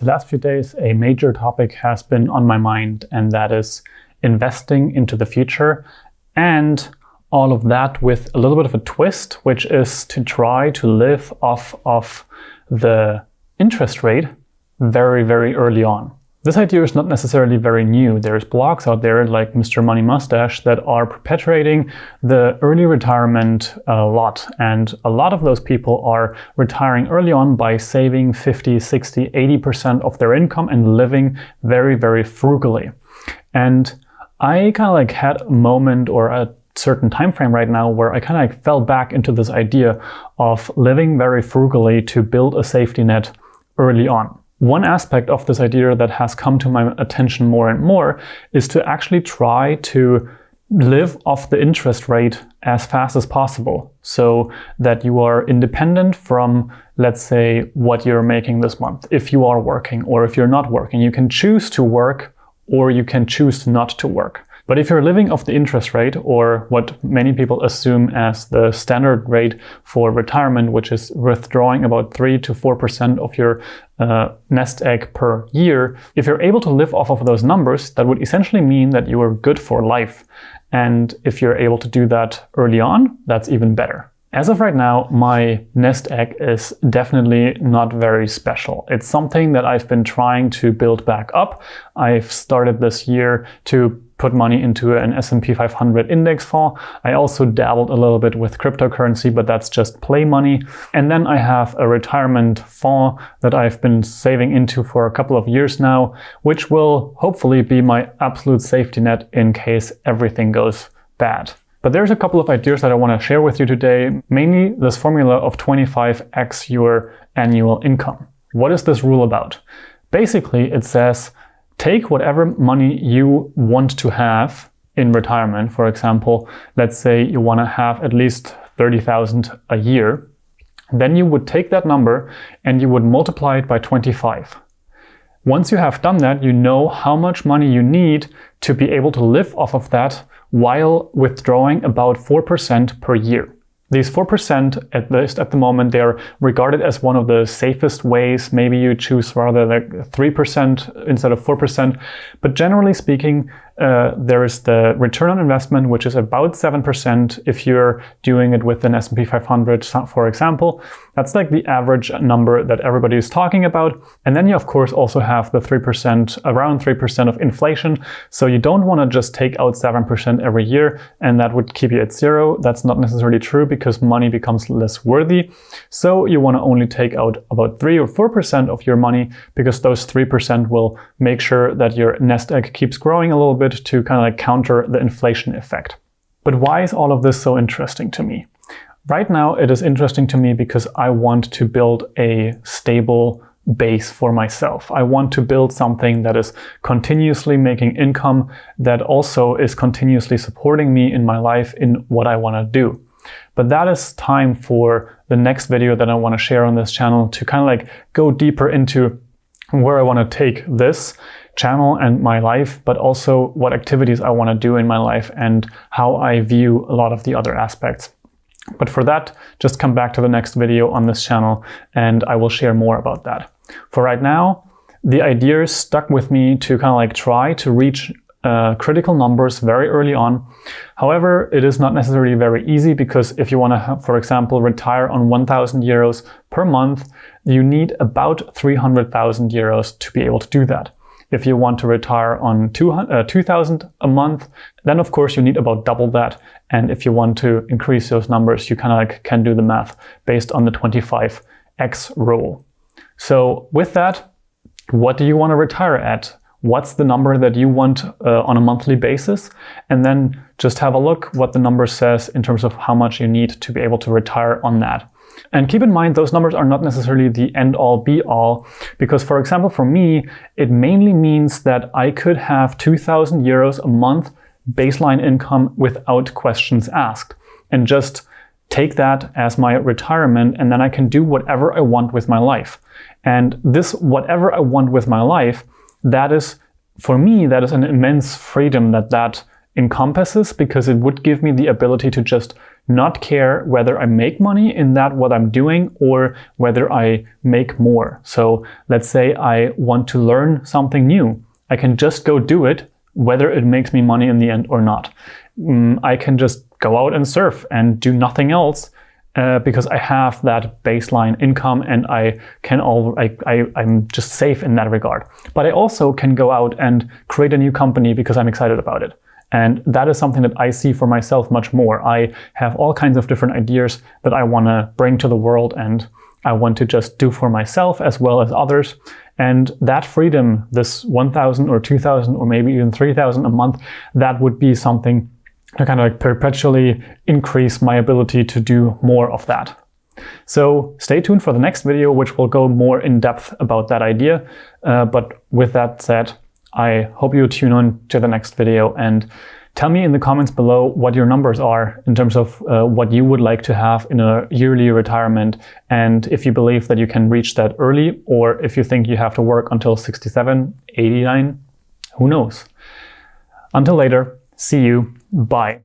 The last few days, a major topic has been on my mind, and that is investing into the future, and all of that with a little bit of a twist, which is to try to live off of the interest rate very, very early on. This idea is not necessarily very new. There's blogs out there like Mr. Money Mustache that are perpetuating the early retirement a lot. And a lot of those people are retiring early on by saving 50, 60, 80% of their income and living very, very frugally. And I kind of had a moment or a certain time frame right now where I kind of fell back into this idea of living very frugally to build a safety net early on. One aspect of this idea that has come to my attention more and more is to actually try to live off the interest rate as fast as possible so that you are independent from, let's say, what you're making this month. If you are working or if you're not working, you can choose to work or you can choose not to work. But if you're living off the interest rate, or what many people assume as the standard rate for retirement, which is withdrawing about 3 to 4% of your nest egg per year, if you're able to live off of those numbers, that would essentially mean that you are good for life. And if you're able to do that early on, that's even better. As of right now, my nest egg is definitely not very special. It's something that I've been trying to build back up. I've started this year to put money into an S&P 500 index fund. I also dabbled a little bit with cryptocurrency, but that's just play money. And then I have a retirement fund that I've been saving into for a couple of years now, which will hopefully be my absolute safety net in case everything goes bad. But there's a couple of ideas that I want to share with you today, mainly this formula of 25x your annual income. What is this rule about? Basically, it says take whatever money you want to have in retirement. For example, let's say you want to have at least 30,000 a year. Then you would take that number and you would multiply it by 25. Once you have done that, you know how much money you need to be able to live off of that while withdrawing about 4% per year. These 4%, at least at the moment, they are regarded as one of the safest ways. Maybe you choose rather like 3% instead of 4%. But generally speaking, there is the return on investment, which is about 7% if you're doing it with an S&P 500, for example. That's like the average number that everybody is talking about. And then you, of course, also have the 3%, around 3% of inflation. So you don't want to just take out 7% every year and that would keep you at zero. That's not necessarily true because money becomes less worthy. So you want to only take out about 3 or 4% of your money because those 3% will make sure that your nest egg keeps growing a little bit to kind of like counter the inflation effect. But why is all of this so interesting to me? Right now, it is interesting to me because I want to build a stable base for myself. I want to build something that is continuously making income, that also is continuously supporting me in my life in what I want to do. But that is time for the next video that I want to share on this channel to kind of like go deeper into where I want to take this channel and my life, but also what activities I want to do in my life and how I view a lot of the other aspects. But for that, just come back to the next video on this channel and I will share more about that. For right now, the idea stuck with me to kind of like try to reach critical numbers very early on. However, it is not necessarily very easy because if you want to, for example, retire on 1,000 euros per month, you need about 300,000 euros to be able to do that. If you want to retire on 2,000 a month, then of course you need about double that. And if you want to increase those numbers, you kind of like can do the math based on the 25x rule. So with that, what do you want to retire at? What's the number that you want on a monthly basis? And then just have a look what the number says in terms of how much you need to be able to retire on that. And keep in mind, those numbers are not necessarily the end-all be-all, because for example, for me, it mainly means that I could have 2,000 euros a month baseline income without questions asked, and just take that as my retirement, and then I can do whatever I want with my life. And this whatever I want with my life, that is, for me, that is an immense freedom that encompasses, because it would give me the ability to just not care whether I make money in that what I'm doing or whether I make more. So let's say I want to learn something new. I can just go do it, whether it makes me money in the end or not. I can just go out and surf and do nothing else because I have that baseline income and I'm just safe in that regard. But I also can go out and create a new company because I'm excited about it. And that is something that I see for myself much more. I have all kinds of different ideas that I want to bring to the world and I want to just do for myself as well as others. And that freedom, this 1,000 or 2,000 or maybe even 3,000 a month, that would be something to kind of like perpetually increase my ability to do more of that. So stay tuned for the next video, which will go more in depth about that idea. But with that said, I hope you tune in to the next video and tell me in the comments below what your numbers are in terms of what you would like to have in a yearly retirement, and if you believe that you can reach that early, or if you think you have to work until 67, 89, who knows. Until later, see you, bye.